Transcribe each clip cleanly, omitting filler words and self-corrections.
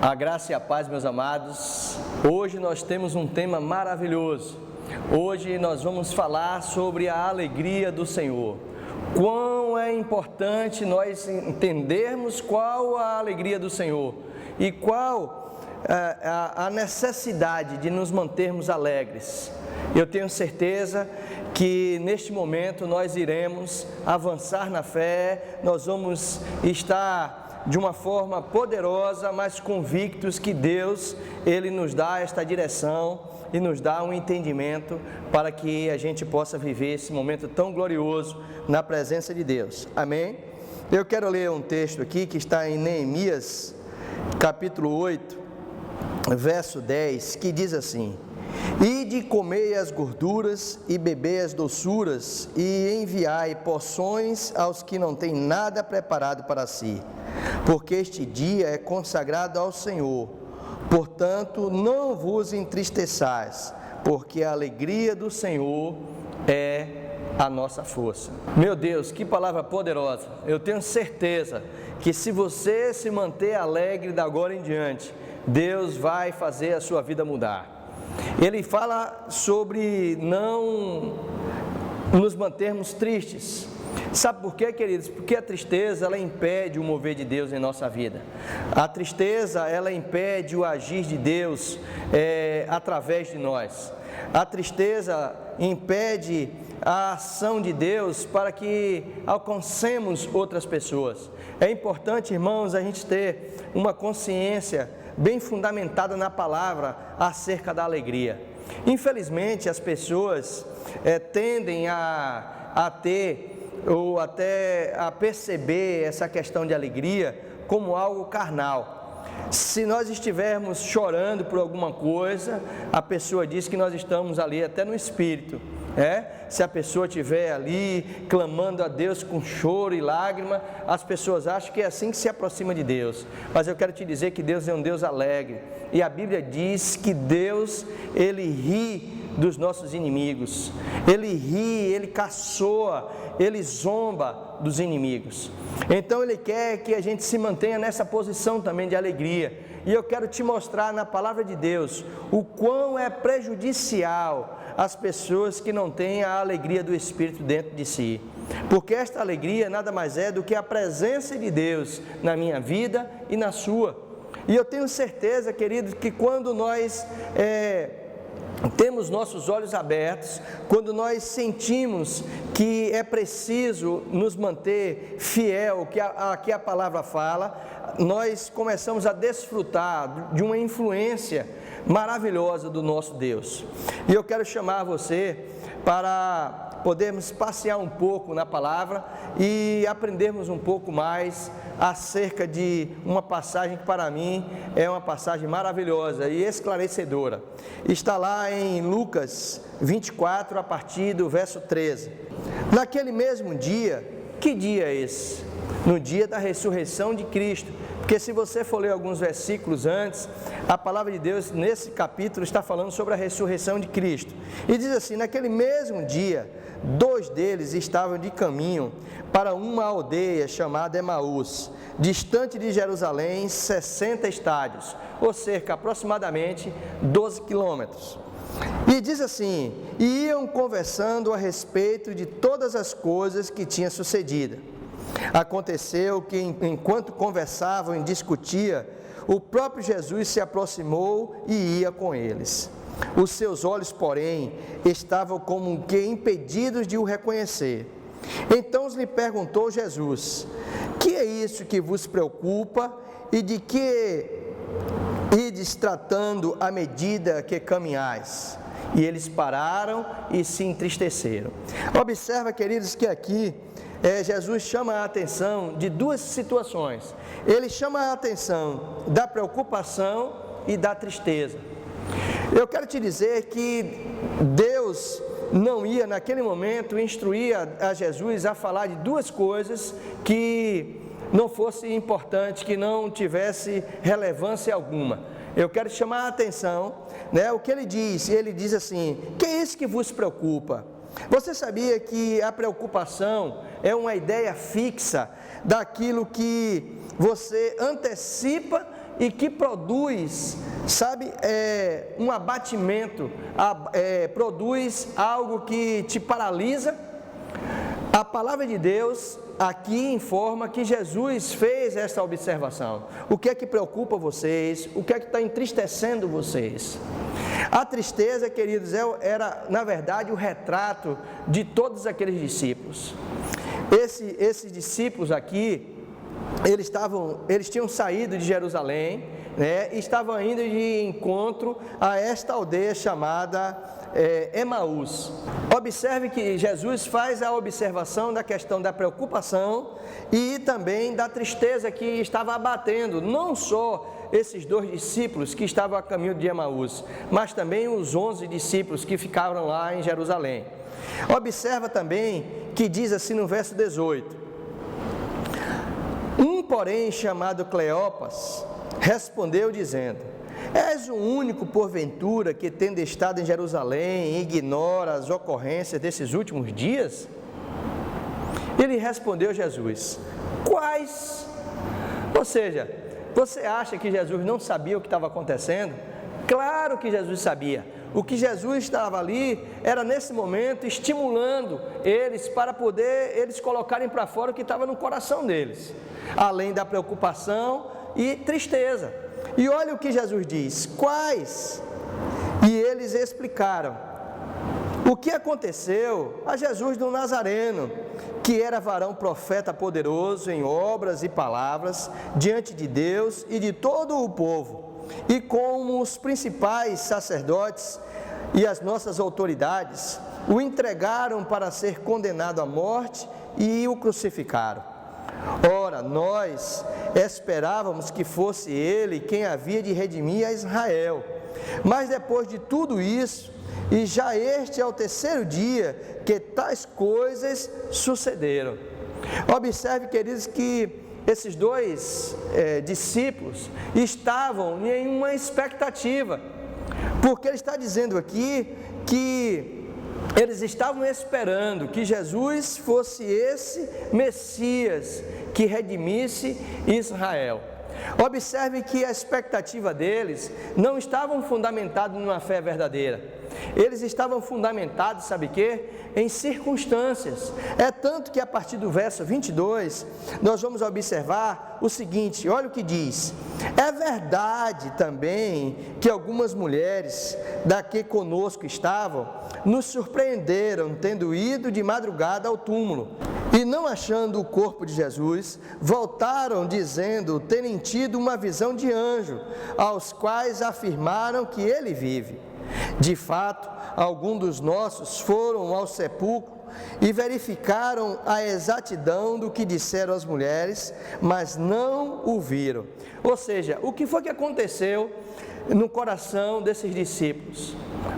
A graça e a paz, meus amados. Hoje nós temos um tema maravilhoso. Hoje nós vamos falar sobre a alegria do Senhor. Quão é importante nós entendermos qual a alegria do Senhor e qual a necessidade de nos mantermos alegres. Eu tenho certeza que neste momento nós iremos avançar na fé, nós vamos estar de uma forma poderosa, mas convictos que Deus, Ele nos dá esta direção e nos dá um entendimento para que a gente possa viver esse momento tão glorioso na presença de Deus. Amém? Eu quero ler um texto aqui que está em Neemias, capítulo 8, verso 10, que diz assim: Ide, comei as gorduras e bebei as doçuras e enviai porções aos que não têm nada preparado para si, porque este dia é consagrado ao Senhor. Portanto, não vos entristeçais, porque a alegria do Senhor é a nossa força. Meu Deus, que palavra poderosa! Eu tenho certeza que se você se manter alegre da agora em diante, Deus vai fazer a sua vida mudar. Ele fala sobre não nos mantermos tristes. Sabe por quê, queridos? Porque a tristeza, ela impede o mover de Deus em nossa vida. A tristeza, ela impede o agir de Deus através de nós. A tristeza impede a ação de Deus para que alcancemos outras pessoas. É importante, irmãos, a gente ter uma consciência bem fundamentada na palavra acerca da alegria. Infelizmente, as pessoas tendem a ter ou até a perceber essa questão de alegria como algo carnal. Se nós estivermos chorando por alguma coisa, a pessoa diz que nós estamos ali até no espírito. Se a pessoa estiver ali clamando a Deus com choro e lágrima, as pessoas acham que é assim que se aproxima de Deus. Mas eu quero te dizer que Deus é um Deus alegre. E a Bíblia diz que Deus, Ele ri dos nossos inimigos. Ele ri, Ele caçoa, Ele zomba dos inimigos. Então Ele quer que a gente se mantenha nessa posição também de alegria. E eu quero te mostrar na palavra de Deus o quão é prejudicial as pessoas que não têm a alegria do Espírito dentro de si. Porque esta alegria nada mais é do que a presença de Deus na minha vida e na sua. E eu tenho certeza, queridos, que quando nós temos nossos olhos abertos, quando nós sentimos que é preciso nos manter fiel ao que a palavra fala, nós começamos a desfrutar de uma influência maravilhosa do nosso Deus. E eu quero chamar você para podermos passear um pouco na palavra e aprendermos um pouco mais acerca de uma passagem que para mim é uma passagem maravilhosa e esclarecedora. Está lá em Lucas 24, a partir do verso 13. Naquele mesmo dia, que dia é esse? No dia da ressurreição de Cristo. Porque se você for ler alguns versículos antes, a palavra de Deus nesse capítulo está falando sobre a ressurreição de Cristo. E diz assim: naquele mesmo dia, 2 deles estavam de caminho para uma aldeia chamada Emaús, distante de Jerusalém 60 estádios, ou cerca aproximadamente 12 quilômetros. E diz assim: e iam conversando a respeito de todas as coisas que tinham sucedido. Aconteceu que, enquanto conversavam e discutiam, o próprio Jesus se aproximou e ia com eles. Os seus olhos, porém, estavam como que impedidos de o reconhecer. Então lhe perguntou Jesus: que é isso que vos preocupa e de que ides tratando à medida que caminhais? E eles pararam e se entristeceram. Observa, queridos, que aqui Jesus chama a atenção de 2 situações. Ele chama a atenção da preocupação e da tristeza. Eu quero te dizer que Deus não ia naquele momento instruir a Jesus a falar de 2 coisas que não fosse importante, que não tivesse relevância alguma. Eu quero chamar a atenção, o que ele diz assim: que é isso que vos preocupa? Você sabia que a preocupação é uma ideia fixa daquilo que você antecipa e que produz, um abatimento, produz algo que te paralisa. A palavra de Deus aqui informa que Jesus fez essa observação. O que é que preocupa vocês? O que é que está entristecendo vocês? A tristeza, queridos, era na verdade o retrato de todos aqueles discípulos. Esses discípulos aqui, eles tinham saído de Jerusalém, e estavam indo de encontro a esta aldeia chamada Emaús. Observe que Jesus faz a observação da questão da preocupação e também da tristeza que estava abatendo, não só esses 2 discípulos que estavam a caminho de Emaús, mas também os 11 discípulos que ficaram lá em Jerusalém. Observa também que diz assim no verso 18: Um, porém, chamado Cleopas, respondeu dizendo: És o único, porventura, que tendo estado em Jerusalém, ignora as ocorrências desses últimos dias? Ele respondeu Jesus: Quais? Ou seja, você acha que Jesus não sabia o que estava acontecendo? Claro que Jesus sabia. O que Jesus estava ali era nesse momento estimulando eles para poder eles colocarem para fora o que estava no coração deles, além da preocupação e tristeza. E olha o que Jesus diz: quais? E eles explicaram o que aconteceu a Jesus do Nazareno, que era varão profeta poderoso em obras e palavras diante de Deus e de todo o povo, e como os principais sacerdotes e as nossas autoridades o entregaram para ser condenado à morte e o crucificaram. Ora, nós esperávamos que fosse ele quem havia de redimir a Israel. Mas depois de tudo isso, e já este é o 3º dia que tais coisas sucederam. Observe, queridos, que esses 2 discípulos estavam em uma expectativa, porque ele está dizendo aqui que eles estavam esperando que Jesus fosse esse Messias que redimisse Israel. Observe que a expectativa deles não estavam fundamentados numa fé verdadeira. Eles estavam fundamentados, sabe o quê? Em circunstâncias. É tanto que a partir do verso 22, nós vamos observar o seguinte, olha o que diz: É verdade também que algumas mulheres da que conosco estavam, nos surpreenderam, tendo ido de madrugada ao túmulo, e não achando o corpo de Jesus, voltaram dizendo terem tido uma visão de anjo, aos quais afirmaram que ele vive. De fato, alguns dos nossos foram ao sepulcro e verificaram a exatidão do que disseram as mulheres, mas não o viram. Ou seja, o que foi que aconteceu no coração desses discípulos?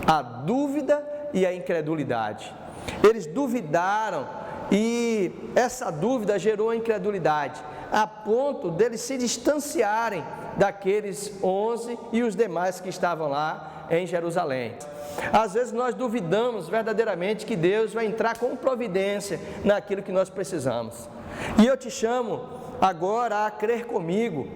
A dúvida e a incredulidade. Eles duvidaram e essa dúvida gerou a incredulidade, a ponto deles se distanciarem daqueles 11 e os demais que estavam lá em Jerusalém. Às vezes nós duvidamos verdadeiramente que Deus vai entrar com providência naquilo que nós precisamos. E eu te chamo agora a crer comigo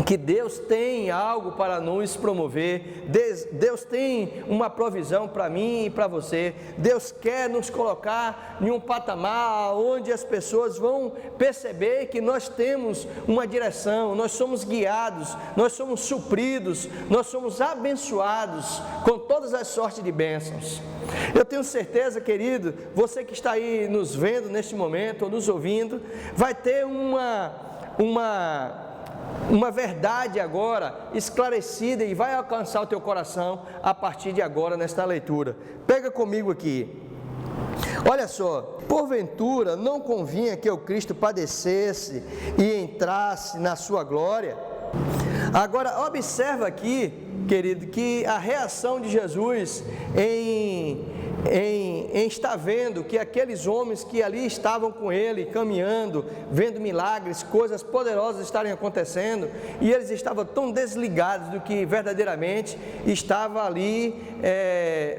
que Deus tem algo para nos promover, Deus tem uma provisão para mim e para você. Deus quer nos colocar em um patamar onde as pessoas vão perceber que nós temos uma direção, nós somos guiados, nós somos supridos, nós somos abençoados com todas as sortes de bênçãos. Eu tenho certeza, querido, você que está aí nos vendo neste momento ou nos ouvindo, vai ter uma verdade agora esclarecida e vai alcançar o teu coração a partir de agora nesta leitura. Pega comigo aqui. Olha só, porventura não convinha que o Cristo padecesse e entrasse na sua glória? Agora observa aqui, querido, que a reação de Jesus em estar vendo que aqueles homens que ali estavam com ele, caminhando, vendo milagres, coisas poderosas estarem acontecendo, e eles estavam tão desligados do que verdadeiramente estava ali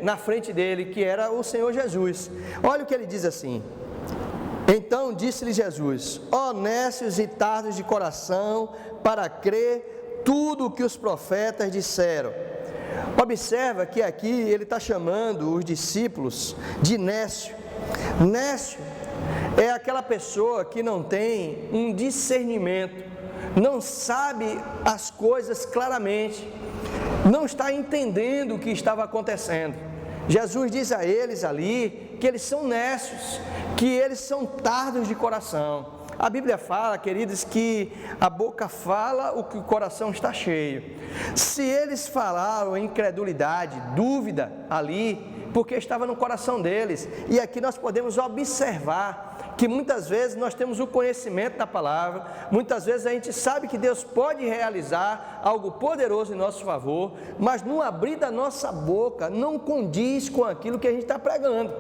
na frente dele, que era o Senhor Jesus. Olha o que ele diz assim: Então disse-lhe Jesus: Ó nécios e tardos de coração, para crer tudo o que os profetas disseram. Observa que aqui ele está chamando os discípulos de nécio. Nécio é aquela pessoa que não tem um discernimento, não sabe as coisas claramente, não está entendendo o que estava acontecendo. Jesus diz a eles ali que eles são nécios, que eles são tardos de coração. A Bíblia fala, queridos, que a boca fala o que o coração está cheio. Se eles falaram incredulidade, dúvida ali, porque estava no coração deles. E aqui nós podemos observar que muitas vezes nós temos o conhecimento da palavra, muitas vezes a gente sabe que Deus pode realizar algo poderoso em nosso favor, mas no abrir da nossa boca não condiz com aquilo que a gente está pregando.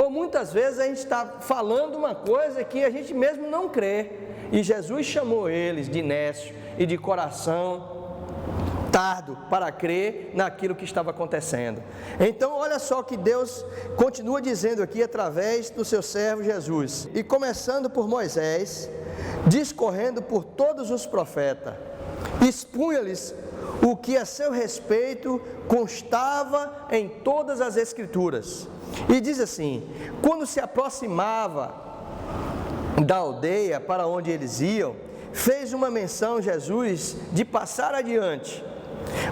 Ou muitas vezes a gente está falando uma coisa que a gente mesmo não crê. E Jesus chamou eles de nécio e de coração tardo para crer naquilo que estava acontecendo. Então olha só o que Deus continua dizendo aqui através do seu servo Jesus. E começando por Moisés, discorrendo por todos os profetas, expunha-lhes o que a seu respeito constava em todas as Escrituras. E diz assim: quando se aproximava da aldeia para onde eles iam, fez uma menção Jesus de passar adiante,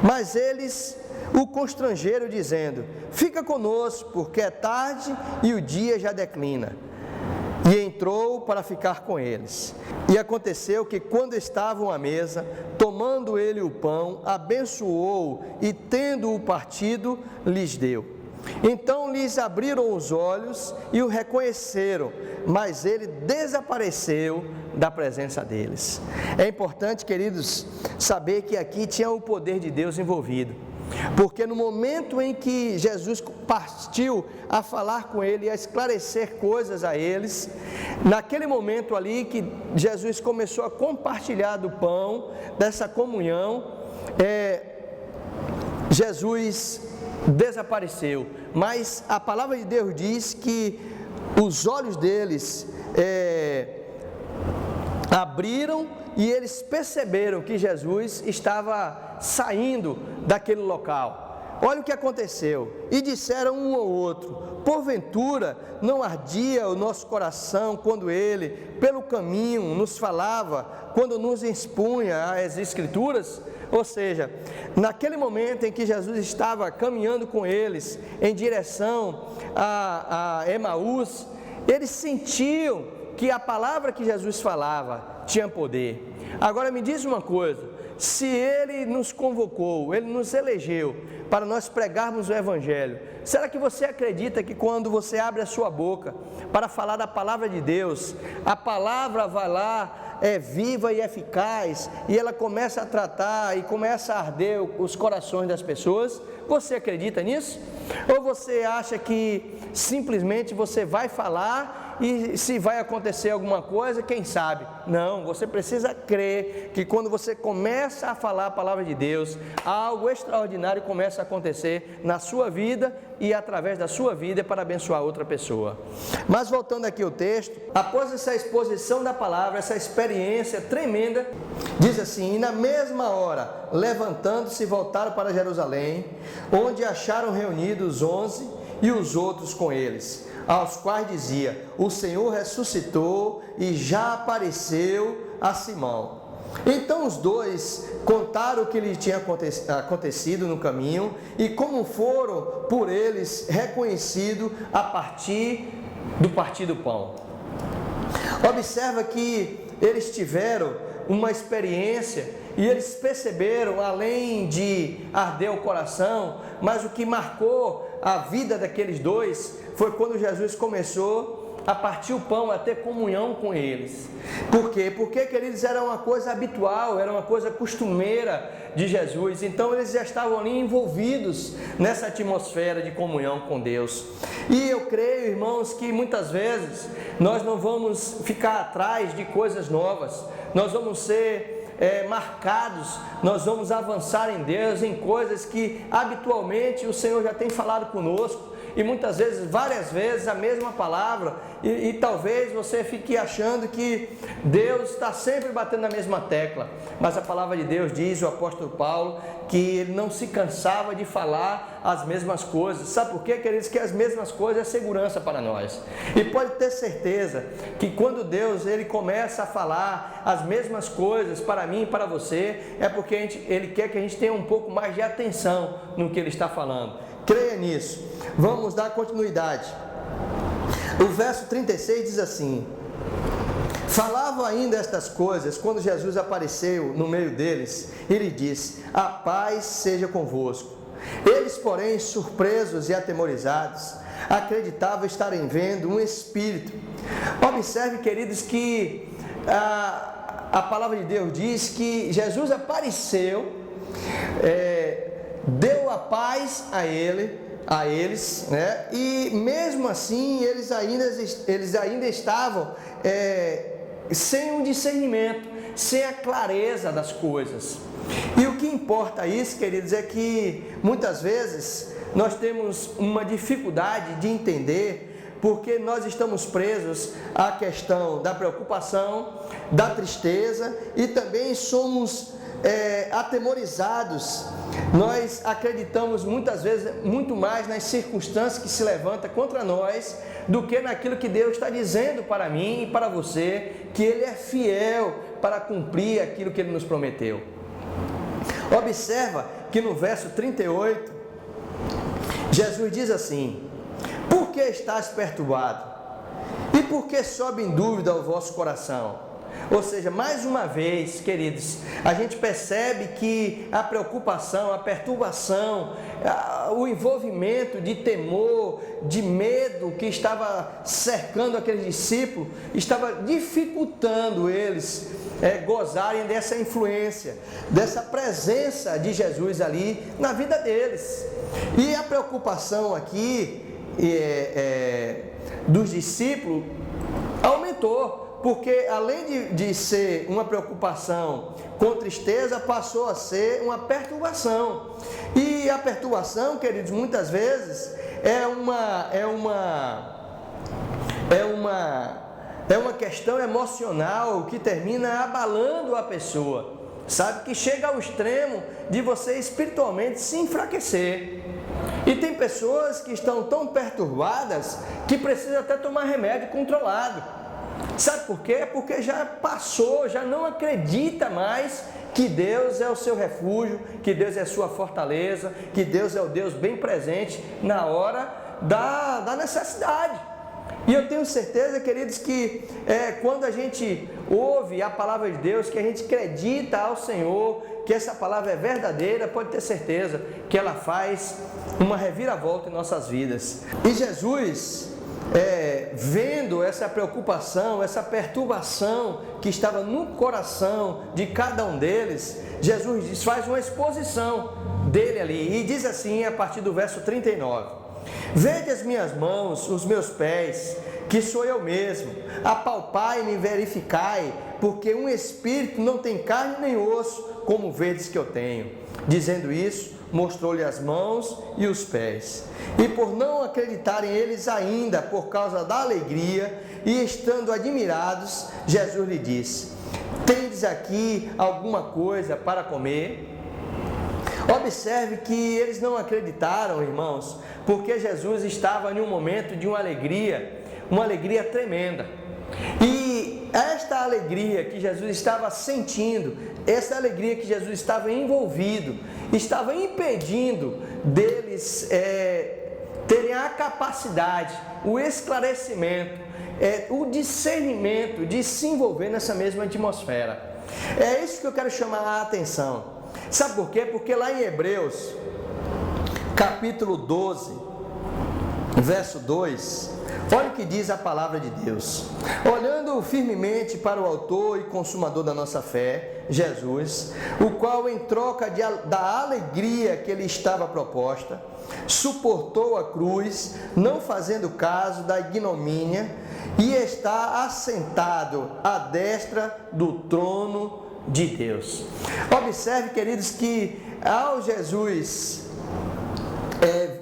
mas eles o constrangeram dizendo: fica conosco, porque é tarde e o dia já declina. E entrou para ficar com eles. E aconteceu que quando estavam à mesa, tomando ele o pão, abençoou e tendo-o partido, lhes deu. Então lhes abriram os olhos e o reconheceram, mas ele desapareceu da presença deles. É importante, queridos, saber que aqui tinha o poder de Deus envolvido, porque no momento em que Jesus partiu a falar com ele, a esclarecer coisas a eles, naquele momento ali que Jesus começou a compartilhar do pão, dessa comunhão, Jesus desapareceu, mas a palavra de Deus diz que os olhos deles abriram e eles perceberam que Jesus estava saindo daquele local. Olha o que aconteceu. E disseram um ao outro: porventura não ardia o nosso coração quando ele, pelo caminho, nos falava, quando nos expunha as Escrituras? Ou seja, naquele momento em que Jesus estava caminhando com eles em direção a Emaús, eles sentiam que a palavra que Jesus falava tinha poder. Agora me diz uma coisa: se Ele nos convocou, Ele nos elegeu para nós pregarmos o Evangelho, será que você acredita que quando você abre a sua boca para falar da palavra de Deus, a palavra vai lá, é viva e eficaz, e ela começa a tratar e começa a arder os corações das pessoas? Você acredita nisso? Ou você acha que simplesmente você vai falar e se vai acontecer alguma coisa, quem sabe? Não, você precisa crer que quando você começa a falar a palavra de Deus, algo extraordinário começa a acontecer na sua vida e através da sua vida para abençoar outra pessoa. Mas voltando aqui ao texto, após essa exposição da palavra, essa experiência tremenda, diz assim: e na mesma hora, levantando-se, voltaram para Jerusalém, onde acharam reunidos os 11 e os outros com eles, aos quais dizia: o Senhor ressuscitou e já apareceu a Simão. Então os dois contaram o que lhe tinha acontecido no caminho e como foram por eles reconhecidos a partir do pão. Observa que eles tiveram uma experiência e eles perceberam, além de arder o coração, mas o que marcou a vida daqueles dois foi quando Jesus começou a partir o pão, a ter comunhão com eles. Por quê? Porque, queridos, era uma coisa habitual, era uma coisa costumeira de Jesus. Então eles já estavam ali envolvidos nessa atmosfera de comunhão com Deus. E eu creio, irmãos, que muitas vezes nós não vamos ficar atrás de coisas novas, nós vamos ser marcados, nós vamos avançar em Deus, em coisas que habitualmente o Senhor já tem falado conosco, e muitas vezes, várias vezes, a mesma palavra, e talvez você fique achando que Deus está sempre batendo na mesma tecla, mas a palavra de Deus diz, o apóstolo Paulo, que ele não se cansava de falar as mesmas coisas. Sabe por quê, queridos? Que as mesmas coisas é segurança para nós. E pode ter certeza que quando Deus ele começa a falar as mesmas coisas para mim e para você, é porque ele quer que a gente tenha um pouco mais de atenção no que ele está falando. Creia nisso. Vamos dar continuidade. O verso 36 diz assim: falavam ainda estas coisas quando Jesus apareceu no meio deles e lhe disse: a paz seja convosco. Eles, porém, surpresos e atemorizados, acreditavam estarem vendo um espírito. Observe, queridos, que a palavra de Deus diz que Jesus apareceu, deu a paz a eles, né? E mesmo assim eles ainda estavam sem um discernimento, sem a clareza das coisas. E o que importa isso, queridos, é que muitas vezes nós temos uma dificuldade de entender, porque nós estamos presos à questão da preocupação, da tristeza, e também somos atemorizados. Nós acreditamos muitas vezes muito mais nas circunstâncias que se levantam contra nós do que naquilo que Deus está dizendo para mim e para você, que Ele é fiel para cumprir aquilo que Ele nos prometeu. Observa que no verso 38, Jesus diz assim: por que estás perturbado? E por que sobe em dúvida o vosso coração? Ou seja, mais uma vez, queridos, a gente percebe que a preocupação, a perturbação, o envolvimento de temor, de medo que estava cercando aqueles discípulos, estava dificultando eles gozarem dessa influência, dessa presença de Jesus ali na vida deles. E a preocupação aqui dos discípulos aumentou. Porque além de ser uma preocupação com tristeza, passou a ser uma perturbação. E a perturbação, queridos, muitas vezes é uma questão emocional que termina abalando a pessoa. Sabe, que chega ao extremo de você espiritualmente se enfraquecer. E tem pessoas que estão tão perturbadas que precisam até tomar remédio controlado. Sabe por quê? Porque já passou, já não acredita mais que Deus é o seu refúgio, que Deus é a sua fortaleza, que Deus é o Deus bem presente na hora da necessidade. E eu tenho certeza, queridos, que quando a gente ouve a palavra de Deus, que a gente acredita ao Senhor, que essa palavra é verdadeira, pode ter certeza que ela faz uma reviravolta em nossas vidas. E Jesus, vendo essa preocupação, essa perturbação que estava no coração de cada um deles, Jesus faz uma exposição dele ali e diz assim, a partir do verso 39: vede as minhas mãos, os meus pés, que sou eu mesmo, apalpai-me e verificai, porque um espírito não tem carne nem osso, como vedes que eu tenho. Dizendo isso, mostrou-lhe as mãos e os pés. E por não acreditarem eles ainda, por causa da alegria, e estando admirados, Jesus lhe disse: tendes aqui alguma coisa para comer? Observe que eles não acreditaram, irmãos, porque Jesus estava em um momento de uma alegria tremenda. E esta alegria que Jesus estava sentindo, essa alegria que Jesus estava envolvido, estava impedindo deles terem a capacidade, o esclarecimento, o discernimento de se envolver nessa mesma atmosfera. É isso que eu quero chamar a atenção. Sabe por quê? Porque lá em Hebreus, capítulo 12, verso 2, olha o que diz a palavra de Deus: olhando firmemente para o autor e consumador da nossa fé, Jesus, o qual em troca da alegria que lhe estava proposta, suportou a cruz, não fazendo caso da ignomínia, e está assentado à destra do trono de Deus. Observe, queridos, que ao Jesus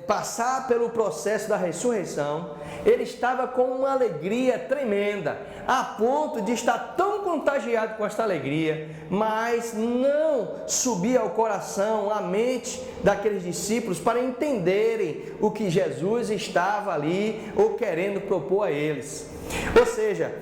passar pelo processo da ressurreição, ele estava com uma alegria tremenda, a ponto de estar tão contagiado com esta alegria, mas não subia ao coração, à mente daqueles discípulos para entenderem o que Jesus estava ali ou querendo propor a eles. Ou seja,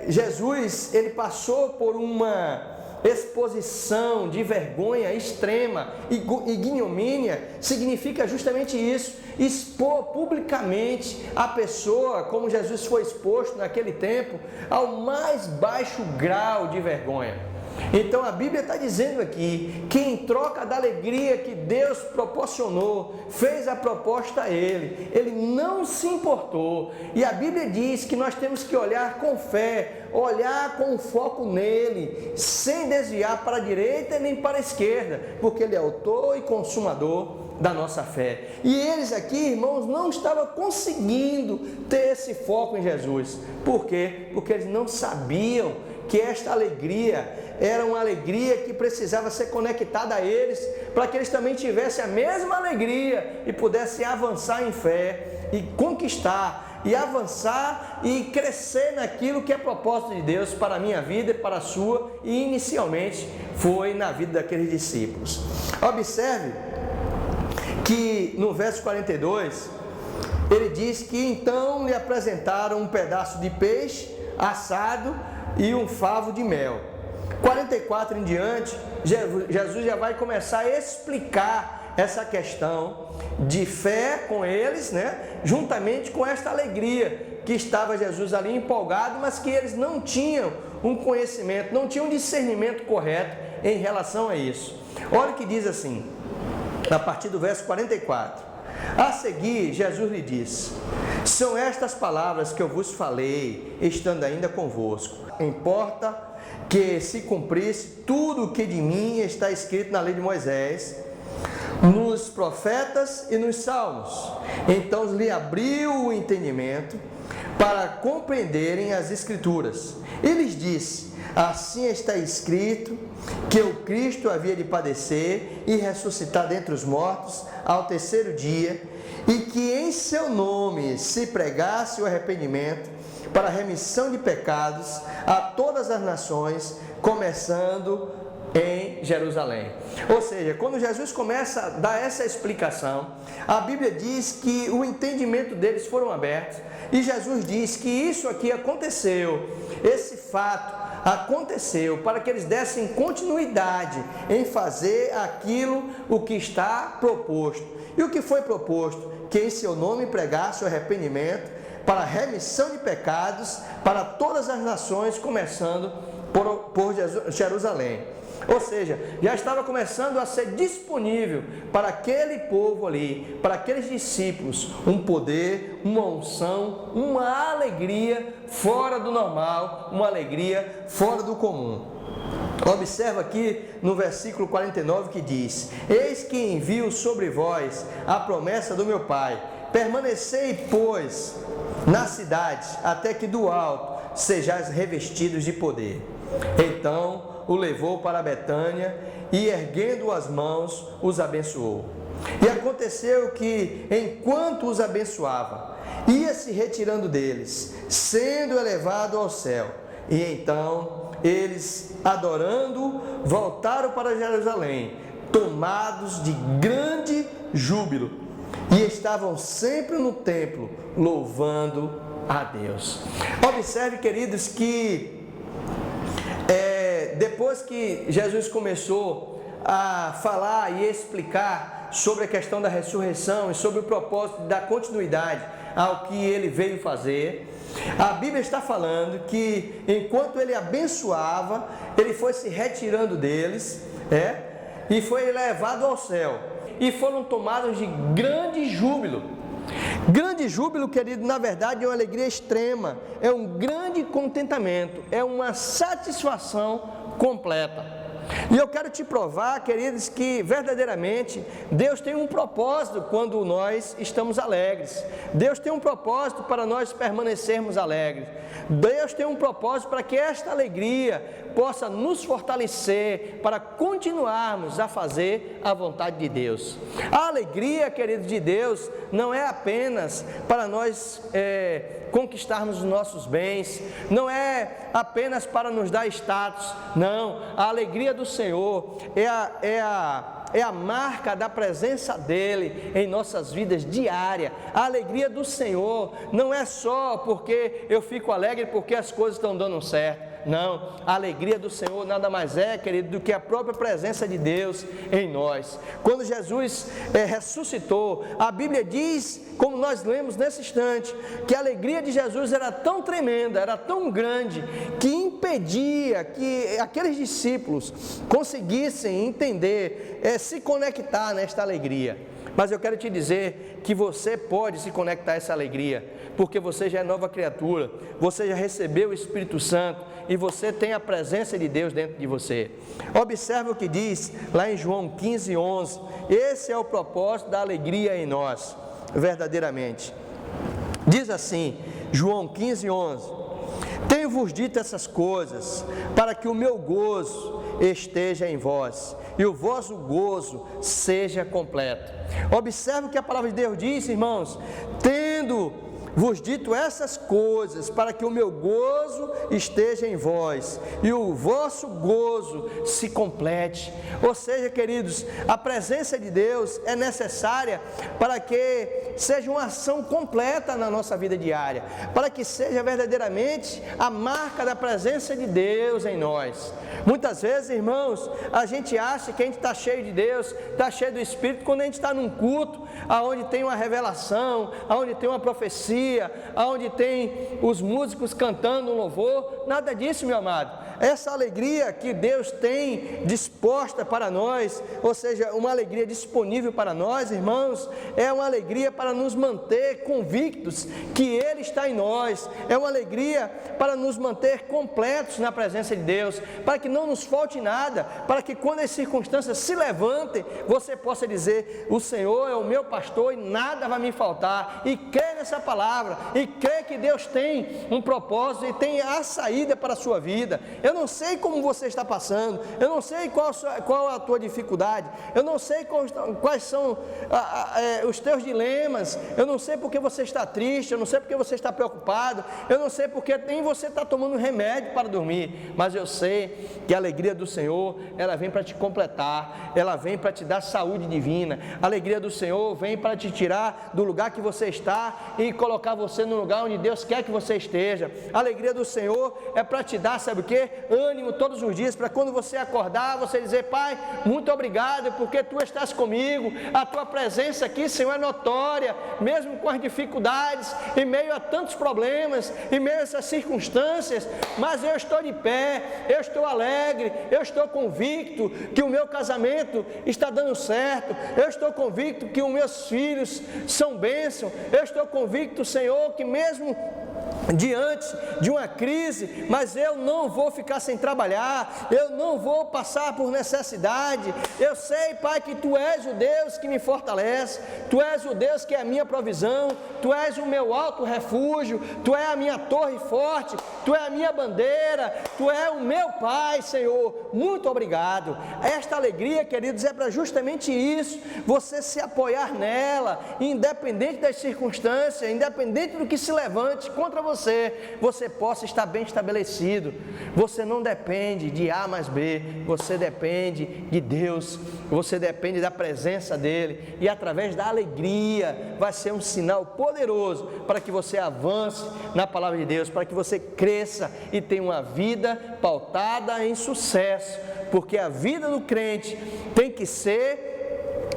Jesus, ele passou por uma exposição de vergonha extrema e ignomínia. Significa justamente isso, expor publicamente a pessoa, como Jesus foi exposto naquele tempo, ao mais baixo grau de vergonha. Então a Bíblia está dizendo aqui que em troca da alegria que Deus proporcionou, fez a proposta a ele não se importou. E a Bíblia diz que nós temos que olhar com fé, olhar com foco nele, sem desviar para a direita nem para a esquerda, porque ele é autor e consumador da nossa fé. E eles aqui, irmãos, não estavam conseguindo ter esse foco em Jesus. Por quê? Porque eles não sabiam que esta alegria era uma alegria que precisava ser conectada a eles, para que eles também tivessem a mesma alegria e pudessem avançar em fé e conquistar, e avançar e crescer naquilo que é propósito de Deus para a minha vida e para a sua, e inicialmente foi na vida daqueles discípulos. Observe que no verso 42, ele diz que então lhe apresentaram um pedaço de peixe assado e um favo de mel. 44 em diante, Jesus já vai começar a explicar essa questão de fé com eles, né? Juntamente com esta alegria que estava Jesus ali empolgado, mas que eles não tinham um conhecimento, não tinham um discernimento correto em relação a isso. Olha o que diz assim, a partir do verso 44. A seguir, Jesus lhe disse: são estas palavras que eu vos falei, estando ainda convosco. Importa que se cumprisse tudo o que de mim está escrito na lei de Moisés, nos profetas e nos salmos. Então lhe abriu o entendimento para compreenderem as Escrituras. E lhes disse: assim está escrito que o Cristo havia de padecer e ressuscitar dentre os mortos ao terceiro dia, e que em seu nome se pregasse o arrependimento para a remissão de pecados a todas as nações, começando em Jerusalém. Ou seja, quando Jesus começa a dar essa explicação, a Bíblia diz que o entendimento deles foram abertos, e Jesus diz que isso aqui aconteceu, esse fato aconteceu para que eles dessem continuidade em fazer aquilo o que está proposto. E o que foi proposto? Que em seu nome pregasse o arrependimento para a remissão de pecados para todas as nações, começando por Jerusalém. Ou seja, já estava começando a ser disponível para aquele povo ali, para aqueles discípulos, um poder, uma unção, uma alegria fora do normal, uma alegria fora do comum. Observa aqui no versículo 49 que diz: eis que envio sobre vós a promessa do meu Pai, permanecei, pois, na cidade, até que do alto sejais revestidos de poder. Então o levou para Betânia e, erguendo as mãos, os abençoou. E aconteceu que, enquanto os abençoava, ia se retirando deles, sendo elevado ao céu. E então eles, adorando, voltaram para Jerusalém, tomados de grande júbilo, e estavam sempre no templo, louvando a Deus. Observe, queridos, que depois que Jesus começou a falar e explicar sobre a questão da ressurreição e sobre o propósito da continuidade ao que ele veio fazer, a Bíblia está falando que enquanto ele abençoava, ele foi se retirando deles, e foi levado ao céu, e foram tomados de grande júbilo. Grande júbilo, querido, na verdade é uma alegria extrema, é um grande contentamento, é uma satisfação completa. E eu quero te provar, queridos, que verdadeiramente Deus tem um propósito quando nós estamos alegres. Deus tem um propósito para nós permanecermos alegres. Deus tem um propósito para que esta alegria possa nos fortalecer para continuarmos a fazer a vontade de Deus. A alegria, queridos, de Deus não é apenas para nós conquistarmos os nossos bens, não é apenas para nos dar status, não. A alegria do Senhor é a marca da presença dEle em nossas vidas diárias. A alegria do Senhor não é só porque eu fico alegre porque as coisas estão dando certo. Não, a alegria do Senhor nada mais é, querido, do que a própria presença de Deus em nós. Quando Jesus ressuscitou, a Bíblia diz, como nós lemos nesse instante, que a alegria de Jesus era tão tremenda, era tão grande, que impedia que aqueles discípulos conseguissem entender, se conectar nesta alegria. Mas eu quero te dizer que você pode se conectar a essa alegria, porque você já é nova criatura, você já recebeu o Espírito Santo e você tem a presença de Deus dentro de você. Observe o que diz lá em João 15:11. Esse é o propósito da alegria em nós, verdadeiramente. Diz assim, João 15:11: tenho-vos dito essas coisas, para que o meu gozo esteja em vós e o vosso gozo seja completo. Observe o que a palavra de Deus diz, irmãos: tendo-vos dito essas coisas, para que o meu gozo esteja em vós e o vosso gozo se complete. Ou seja, queridos, a presença de Deus é necessária para que seja uma ação completa na nossa vida diária, para que seja verdadeiramente a marca da presença de Deus em nós. Muitas vezes, irmãos, a gente acha que a gente está cheio de Deus, está cheio do Espírito, quando a gente está num culto, aonde tem uma revelação, aonde tem uma profecia, aonde tem os músicos cantando um louvor. Nada disso, meu amado. Essa alegria que Deus tem disposta para nós, ou seja, uma alegria disponível para nós, irmãos, é uma alegria para nos manter convictos que Ele está em nós, é uma alegria para nos manter completos na presença de Deus, para que não nos falte nada, para que quando as circunstâncias se levantem, você possa dizer: o Senhor é o meu pastor e nada vai me faltar, e crê nessa palavra, e crê que Deus tem um propósito e tem a saída para a sua vida. Eu não sei como você está passando, eu não sei qual a tua dificuldade, eu não sei quais são os teus dilemas, eu não sei porque você está triste, eu não sei porque você está preocupado, eu não sei porque nem você está tomando remédio para dormir, mas eu sei que a alegria do Senhor, ela vem para te completar, ela vem para te dar saúde divina. A alegria do Senhor vem para te tirar do lugar que você está e colocar você no lugar onde Deus quer que você esteja. A alegria do Senhor é para te dar, sabe o quê? Ânimo todos os dias, para quando você acordar, você dizer: Pai, muito obrigado, porque Tu estás comigo, a Tua presença aqui, Senhor, é notória, mesmo com as dificuldades, em meio a tantos problemas, em meio a essas circunstâncias, mas eu estou de pé, eu estou alegre, eu estou convicto que o meu casamento está dando certo, eu estou convicto que os meus filhos são bênção, eu estou convicto, Senhor, que mesmo diante de uma crise, mas eu não vou ficar sem trabalhar, eu não vou passar por necessidade. Eu sei, Pai, que Tu és o Deus que me fortalece, Tu és o Deus que é a minha provisão, Tu és o meu alto refúgio, Tu és a minha torre forte, Tu és a minha bandeira, Tu és o meu Pai, Senhor. Muito obrigado. Esta alegria, queridos, é para justamente isso, você se apoiar nela, independente das circunstâncias, independente do que se levante contra você possa estar bem estabelecido. Você não depende de A mais B, você depende de Deus, você depende da presença dEle, e através da alegria vai ser um sinal poderoso para que você avance na palavra de Deus, para que você cresça e tenha uma vida pautada em sucesso, porque a vida do crente tem que ser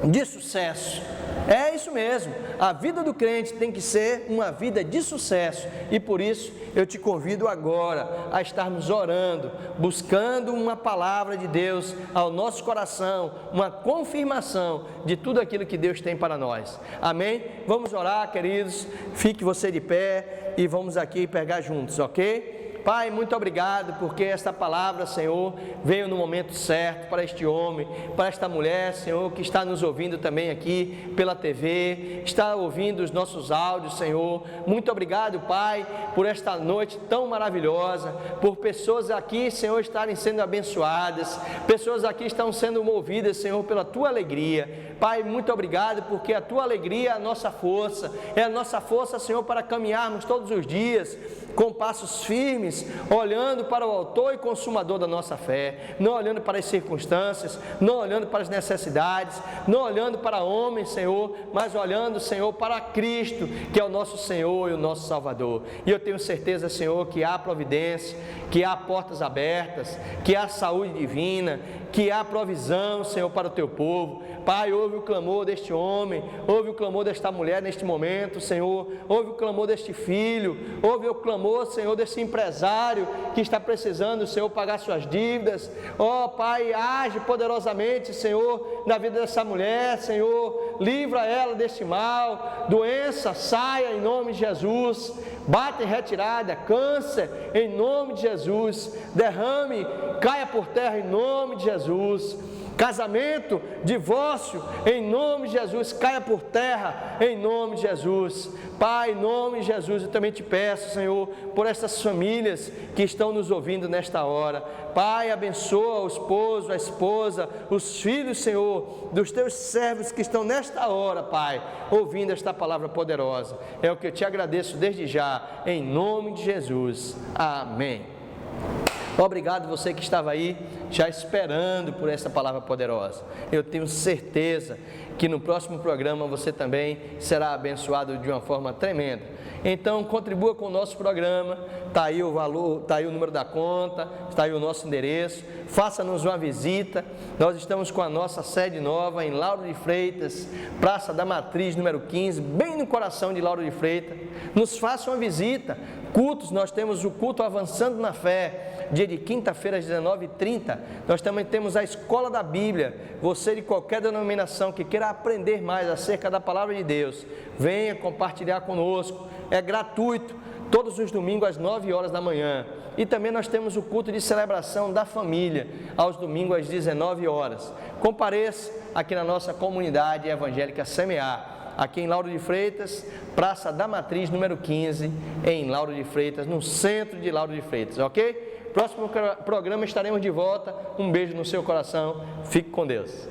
de sucesso. É isso mesmo, a vida do crente tem que ser uma vida de sucesso, e por isso eu te convido agora a estarmos orando, buscando uma palavra de Deus ao nosso coração, uma confirmação de tudo aquilo que Deus tem para nós. Amém? Vamos orar, queridos, fique você de pé e vamos aqui pegar juntos, ok? Pai, muito obrigado porque esta palavra, Senhor, veio no momento certo para este homem, para esta mulher, Senhor, que está nos ouvindo também aqui pela TV, está ouvindo os nossos áudios, Senhor. Muito obrigado, Pai, por esta noite tão maravilhosa, por pessoas aqui, Senhor, estarem sendo abençoadas, pessoas aqui estão sendo movidas, Senhor, pela Tua alegria. Pai, muito obrigado porque a Tua alegria é a nossa força, Senhor, para caminharmos todos os dias com passos firmes, olhando para o autor e consumador da nossa fé, não olhando para as circunstâncias, não olhando para as necessidades, não olhando para homens, Senhor, mas olhando, Senhor, para Cristo, que é o nosso Senhor e o nosso Salvador. E eu tenho certeza, Senhor, que há providência, que há portas abertas, que há saúde divina, que há provisão, Senhor, para o Teu povo. Pai, ouve o clamor deste homem, ouve o clamor desta mulher neste momento, Senhor, ouve o clamor deste filho, ouve o clamor, Senhor, desse empresário que está precisando, Senhor, pagar suas dívidas. Ó Pai, age poderosamente, Senhor, na vida dessa mulher, Senhor, livra ela deste mal, doença, saia em nome de Jesus, bata em retirada, câncer, em nome de Jesus, derrame, caia por terra em nome de Jesus. Casamento, divórcio, em nome de Jesus, caia por terra, em nome de Jesus. Pai, em nome de Jesus, eu também te peço, Senhor, por essas famílias que estão nos ouvindo nesta hora. Pai, abençoa o esposo, a esposa, os filhos, Senhor, dos teus servos que estão nesta hora, Pai, ouvindo esta palavra poderosa. É o que eu te agradeço desde já, em nome de Jesus. Amém. Obrigado você que estava aí já esperando por essa palavra poderosa. Eu tenho certeza que no próximo programa você também será abençoado de uma forma tremenda. Então contribua com o nosso programa, está aí o valor, está aí o número da conta, está aí o nosso endereço, faça-nos uma visita. Nós estamos com a nossa sede nova em Lauro de Freitas, Praça da Matriz, número 15, bem no coração de Lauro de Freitas. Nos faça uma visita. Cultos, nós temos o culto Avançando na Fé, dia de quinta-feira às 19h30, nós também temos a Escola da Bíblia. Você de qualquer denominação que queira aprender mais acerca da Palavra de Deus, venha compartilhar conosco, é gratuito, todos os domingos às 9 horas da manhã. E também nós temos o culto de celebração da família, aos domingos às 19 horas. Compareça aqui na nossa comunidade evangélica Semear, aqui em Lauro de Freitas, Praça da Matriz, número 15, em Lauro de Freitas, no centro de Lauro de Freitas, ok? Próximo programa estaremos de volta. Um beijo no seu coração. Fique com Deus.